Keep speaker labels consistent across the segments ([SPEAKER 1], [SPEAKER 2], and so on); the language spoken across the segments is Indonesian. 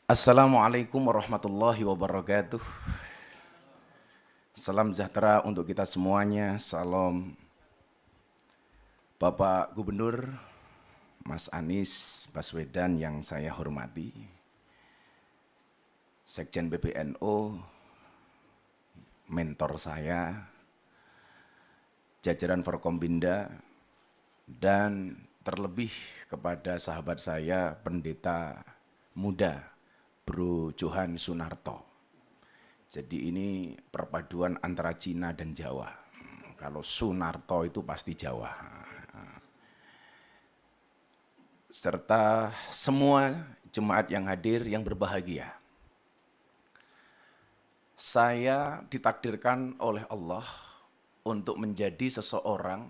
[SPEAKER 1] Assalamualaikum warahmatullahi wabarakatuh. Salam sejahtera untuk kita semuanya. Salam Bapak Gubernur Mas Anies Baswedan yang saya hormati, Sekjen PBNU, mentor saya, jajaran Forkombinda, dan terlebih kepada sahabat saya, pendeta muda, Bro Johan Sunarto. Jadi ini perpaduan antara Cina dan Jawa. Kalau Sunarto itu pasti Jawa. Serta semua jemaat yang hadir yang berbahagia. Saya ditakdirkan oleh Allah untuk menjadi seseorang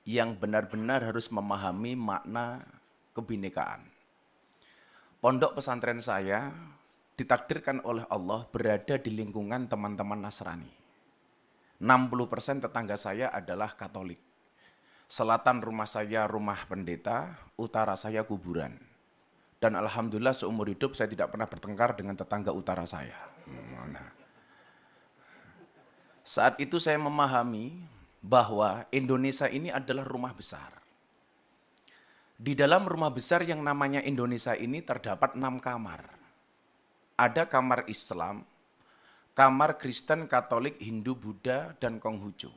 [SPEAKER 1] yang benar-benar harus memahami makna kebinekaan. Pondok pesantren saya ditakdirkan oleh Allah berada di lingkungan teman-teman Nasrani. 60% tetangga saya adalah Katolik. Selatan rumah saya rumah pendeta, utara saya kuburan. Dan alhamdulillah seumur hidup saya tidak pernah bertengkar dengan tetangga utara saya. Saat itu saya memahami bahwa Indonesia ini adalah rumah besar. Di dalam rumah besar yang namanya Indonesia ini terdapat 6 kamar. Ada kamar Islam, kamar Kristen, Katolik, Hindu, Buddha, dan Konghucu.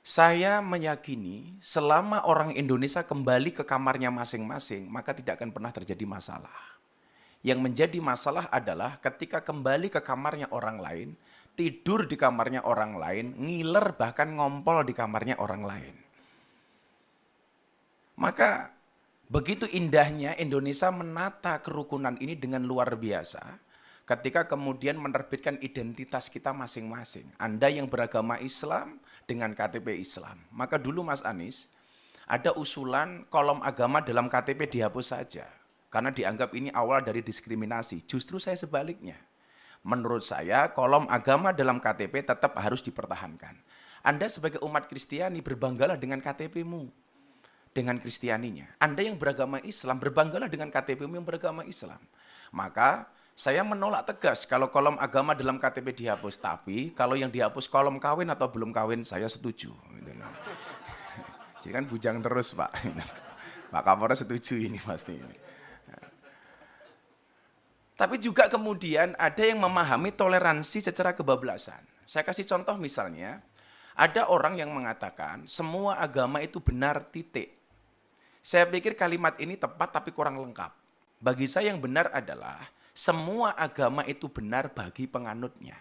[SPEAKER 1] Saya meyakini selama orang Indonesia kembali ke kamarnya masing-masing, maka tidak akan pernah terjadi masalah. Yang menjadi masalah adalah ketika kembali ke kamarnya orang lain, tidur di kamarnya orang lain, ngiler bahkan ngompol di kamarnya orang lain. Maka begitu indahnya Indonesia menata kerukunan ini dengan luar biasa ketika kemudian menerbitkan identitas kita masing-masing. Anda yang beragama Islam dengan KTP Islam. Maka dulu Mas Anies ada usulan kolom agama dalam KTP dihapus saja. Karena dianggap ini awal dari diskriminasi. Justru saya sebaliknya. Menurut saya kolom agama dalam KTP tetap harus dipertahankan. Anda sebagai umat Kristiani berbanggalah dengan KTP-mu. Dengan Kristianinya. Anda yang beragama Islam, berbanggalah dengan KTP yang beragama Islam. Maka saya menolak tegas kalau kolom agama dalam KTP dihapus. Tapi kalau yang dihapus kolom kawin atau belum kawin, saya setuju. Jadi kan bujang terus Pak. Pak Kapolres setuju ini pasti. Tapi juga kemudian ada yang memahami toleransi secara kebablasan. Saya kasih contoh misalnya, ada orang yang mengatakan semua agama itu benar titik. Saya pikir kalimat ini tepat tapi kurang lengkap. Bagi saya yang benar adalah semua agama itu benar bagi penganutnya.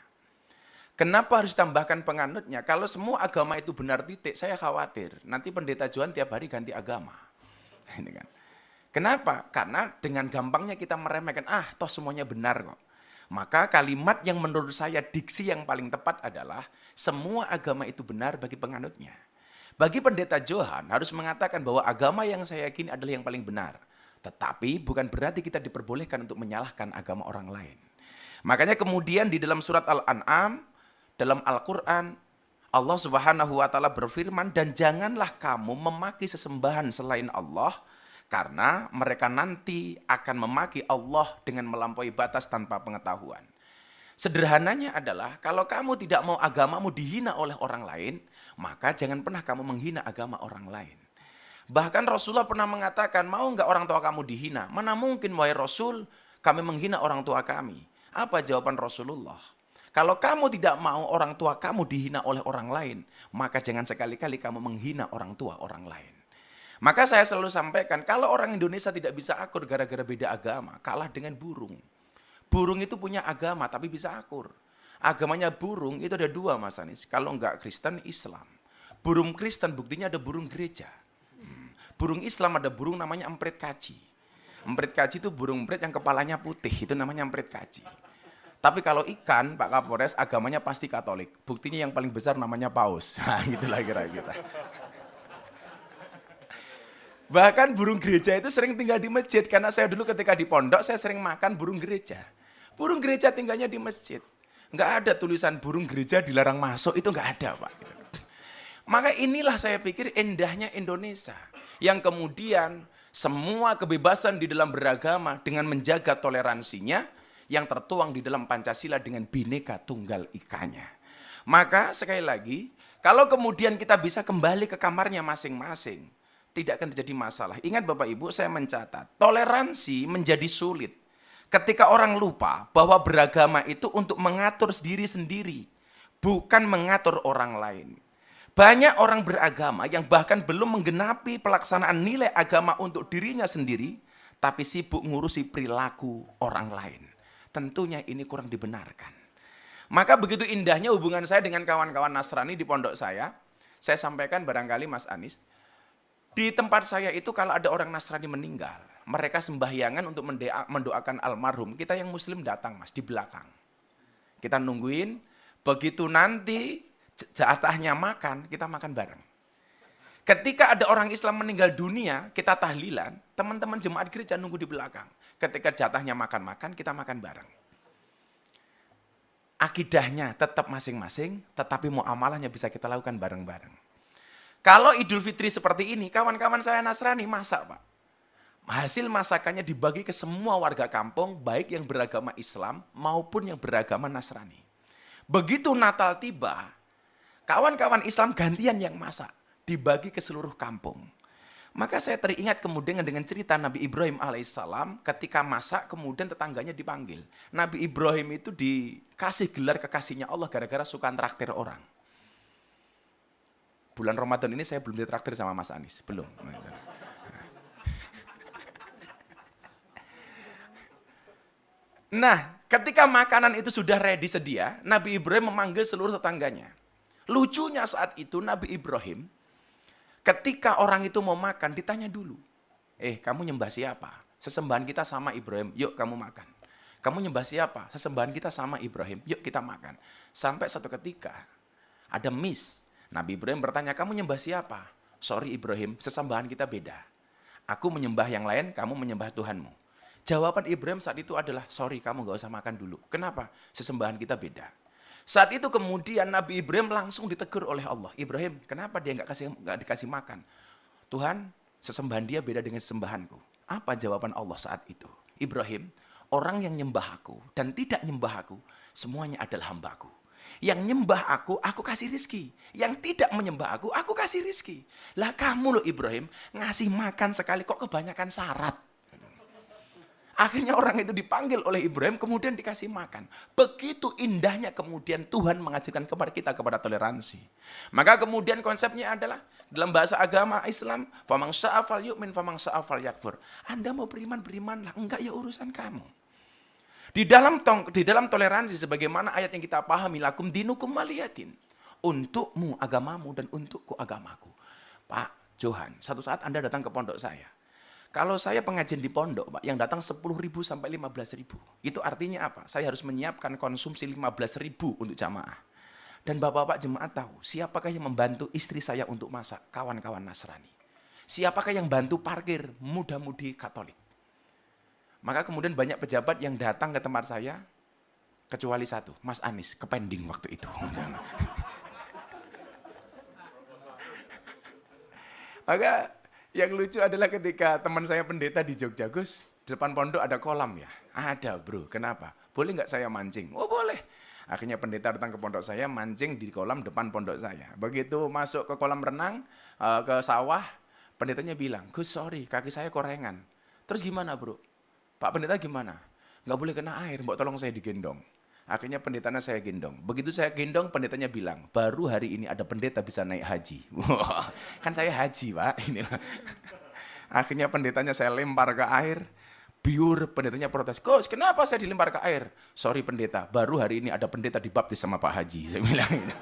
[SPEAKER 1] Kenapa harus tambahkan penganutnya? Kalau semua agama itu benar titik, saya khawatir nanti pendeta Johan tiap hari ganti agama. Ini kan. Kenapa? Karena dengan gampangnya kita meremehkan, toh semuanya benar kok. Maka kalimat yang menurut saya diksi yang paling tepat adalah semua agama itu benar bagi penganutnya. Bagi pendeta Johan harus mengatakan bahwa agama yang saya yakini adalah yang paling benar. Tetapi bukan berarti kita diperbolehkan untuk menyalahkan agama orang lain. Makanya kemudian di dalam surat Al-An'am, dalam Al-Quran, Allah Subhanahu wa Ta'ala berfirman, dan janganlah kamu memaki sesembahan selain Allah, karena mereka nanti akan memaki Allah dengan melampaui batas tanpa pengetahuan. Sederhananya adalah kalau kamu tidak mau agamamu dihina oleh orang lain, maka jangan pernah kamu menghina agama orang lain. Bahkan Rasulullah pernah mengatakan, mau enggak orang tua kamu dihina? Mana mungkin wahai Rasul, kami menghina orang tua kami. Apa jawaban Rasulullah? Kalau kamu tidak mau orang tua kamu dihina oleh orang lain, maka jangan sekali-kali kamu menghina orang tua orang lain. Maka saya selalu sampaikan, kalau orang Indonesia tidak bisa akur gara-gara beda agama, kalah dengan burung. Burung itu punya agama tapi bisa akur. Agamanya burung itu ada 2 Mas Anies. Kalau enggak Kristen, Islam. Burung Kristen buktinya ada burung gereja. Burung Islam ada burung namanya emprit kaji. Emprit kaji itu burung emprit yang kepalanya putih. Itu namanya emprit kaji. Tapi kalau ikan, Pak Kapolres, agamanya pasti Katolik. Buktinya yang paling besar namanya paus. Nah, gitulah kira-kira. Bahkan burung gereja itu sering tinggal di masjid. Karena saya dulu ketika di pondok, saya sering makan burung gereja. Burung gereja tinggalnya di masjid. Nggak ada tulisan burung gereja dilarang masuk, itu nggak ada Pak. Maka inilah saya pikir indahnya Indonesia. Yang kemudian Semua kebebasan di dalam beragama dengan menjaga toleransinya yang tertuang di dalam Pancasila dengan Bhinneka Tunggal Ikanya. Maka sekali lagi, kalau kemudian kita bisa kembali ke kamarnya masing-masing, tidak akan terjadi masalah. Ingat Bapak Ibu, saya mencatat, toleransi menjadi sulit ketika orang lupa bahwa beragama itu untuk mengatur diri sendiri, bukan mengatur orang lain. Banyak orang beragama yang bahkan belum menggenapi pelaksanaan nilai agama untuk dirinya sendiri, tapi sibuk ngurusi perilaku orang lain. Tentunya ini kurang dibenarkan. Maka begitu indahnya hubungan saya dengan kawan-kawan Nasrani di pondok saya sampaikan barangkali Mas Anies, di tempat saya itu kalau ada orang Nasrani meninggal, mereka sembahyangan untuk mendoakan almarhum. Kita yang Muslim datang Mas, di belakang. Kita nungguin, begitu nanti jatahnya makan, kita makan bareng. Ketika ada orang Islam meninggal dunia, kita tahlilan, teman-teman jemaat gereja nunggu di belakang. Ketika jatahnya makan-makan, kita makan bareng. Akidahnya tetap masing-masing, tetapi muamalahnya bisa kita lakukan bareng-bareng. Kalau Idul Fitri seperti ini, kawan-kawan saya Nasrani masak Pak. Hasil masakannya dibagi ke semua warga kampung, baik yang beragama Islam maupun yang beragama Nasrani. Begitu Natal tiba, kawan-kawan Islam gantian yang masak, dibagi ke seluruh kampung. Maka saya teringat kemudian dengan cerita Nabi Ibrahim alaihissalam ketika masak kemudian tetangganya dipanggil. Nabi Ibrahim itu dikasih gelar kekasihnya Allah gara-gara suka traktir orang. Bulan Ramadan ini saya belum ditraktir sama Mas Anies, belum. Nah, ketika makanan itu sudah ready sedia, Nabi Ibrahim memanggil seluruh tetangganya. Lucunya saat itu Nabi Ibrahim, ketika orang itu mau makan, ditanya dulu. Kamu nyembah siapa? Sesembahan kita sama Ibrahim, yuk kamu makan. Kamu nyembah siapa? Sesembahan kita sama Ibrahim, yuk kita makan. Sampai satu ketika, ada miss. Nabi Ibrahim bertanya, kamu nyembah siapa? Sorry Ibrahim, sesembahan kita beda. Aku menyembah yang lain, kamu menyembah Tuhanmu. Jawaban Ibrahim saat itu adalah, sorry kamu gak usah makan dulu. Kenapa? Sesembahan kita beda. Saat itu kemudian Nabi Ibrahim langsung ditegur oleh Allah. Ibrahim, kenapa dia nggak dikasih makan? Tuhan, sesembahan dia beda dengan sesembahanku. Apa jawaban Allah saat itu? Ibrahim, orang yang nyembah aku dan tidak nyembah aku, semuanya adalah hambaku. Yang nyembah aku kasih rizki. Yang tidak menyembah aku kasih rizki. Lah kamu loh Ibrahim, ngasih makan sekali kok kebanyakan syarat. Akhirnya orang itu dipanggil oleh Ibrahim, kemudian dikasih makan. Begitu indahnya kemudian Tuhan mengajarkan kepada kita kepada toleransi. Maka kemudian konsepnya adalah, dalam bahasa agama Islam, famang sya'afal yu'min, famang sya'afal yakfur. Anda mau beriman, berimanlah. Enggak ya urusan kamu. Di dalam toleransi, sebagaimana ayat yang kita pahami, lakum dinukum waliyatin. Untukmu agamamu dan untukku agamaku. Pak Johan, satu saat Anda datang ke pondok saya. Kalau saya pengajian di pondok, Pak, yang datang 10.000 sampai 15.000. Itu artinya apa? Saya harus menyiapkan konsumsi 15.000 untuk jamaah. Dan bapak-bapak jemaat tahu, siapakah yang membantu istri saya untuk masak? Kawan-kawan Nasrani. Siapakah yang bantu parkir? Muda-mudi Katolik. Maka kemudian banyak pejabat yang datang ke tempat saya, kecuali satu, Mas Anies, kepending waktu itu. Maka yang lucu adalah ketika teman saya pendeta di Jogja, Gus, di depan pondok ada kolam ya? Ada bro, kenapa? Boleh nggak saya mancing? Oh boleh. Akhirnya pendeta datang ke pondok saya, mancing di kolam depan pondok saya. Begitu masuk ke kolam renang, ke sawah, pendetanya bilang, Gus sorry, kaki saya korengan. Terus gimana bro? Pak pendeta gimana? Nggak boleh kena air, mbok tolong saya digendong. Akhirnya pendetanya saya gendong. Begitu saya gendong, pendetanya bilang, baru hari ini ada pendeta bisa naik haji. Kan saya haji, Pak. Inilah. Akhirnya pendetanya saya lempar ke air. Biur, pendetanya protes. Gus, kenapa saya dilempar ke air? Sorry pendeta, baru hari ini ada pendeta dibaptis sama Pak Haji. Saya bilang gitu.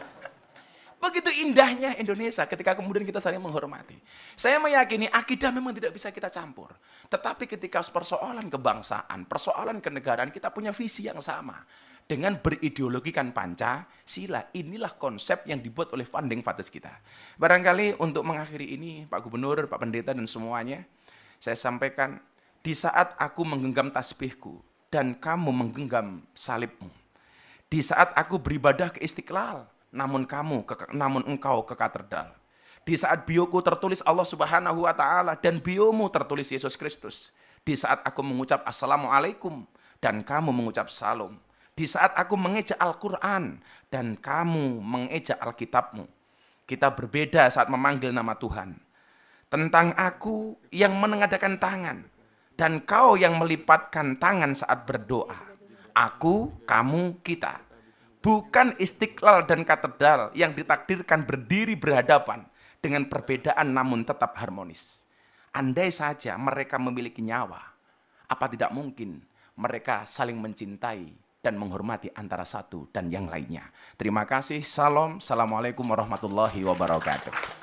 [SPEAKER 1] Begitu indahnya Indonesia ketika kemudian kita saling menghormati. Saya meyakini akidah memang tidak bisa kita campur. Tetapi ketika persoalan kebangsaan, persoalan kenegaraan, kita punya visi yang sama. Dengan berideologikan Pancasila, inilah konsep yang dibuat oleh founding fathers kita. Barangkali untuk mengakhiri ini, Pak Gubernur, Pak Pendeta, dan semuanya, saya sampaikan, di saat aku menggenggam tasbihku, dan kamu menggenggam salibmu. Di saat aku beribadah ke Istiqlal, namun engkau ke katedral. Di saat bioku tertulis Allah Subhanahu wa taala dan biomu tertulis Yesus Kristus. Di saat aku mengucap assalamualaikum dan kamu mengucap salam. Di saat aku mengeja Al-Qur'an dan kamu mengeja Alkitabmu. Kita berbeda saat memanggil nama Tuhan. Tentang aku yang menengadakan tangan dan kau yang melipatkan tangan saat berdoa. Aku, kamu, kita. Bukan istiqlal dan katedral yang ditakdirkan berdiri berhadapan dengan perbedaan namun tetap harmonis. Andai saja mereka memiliki nyawa, apa tidak mungkin mereka saling mencintai dan menghormati antara satu dan yang lainnya. Terima kasih. Salam. Assalamualaikum warahmatullahi wabarakatuh.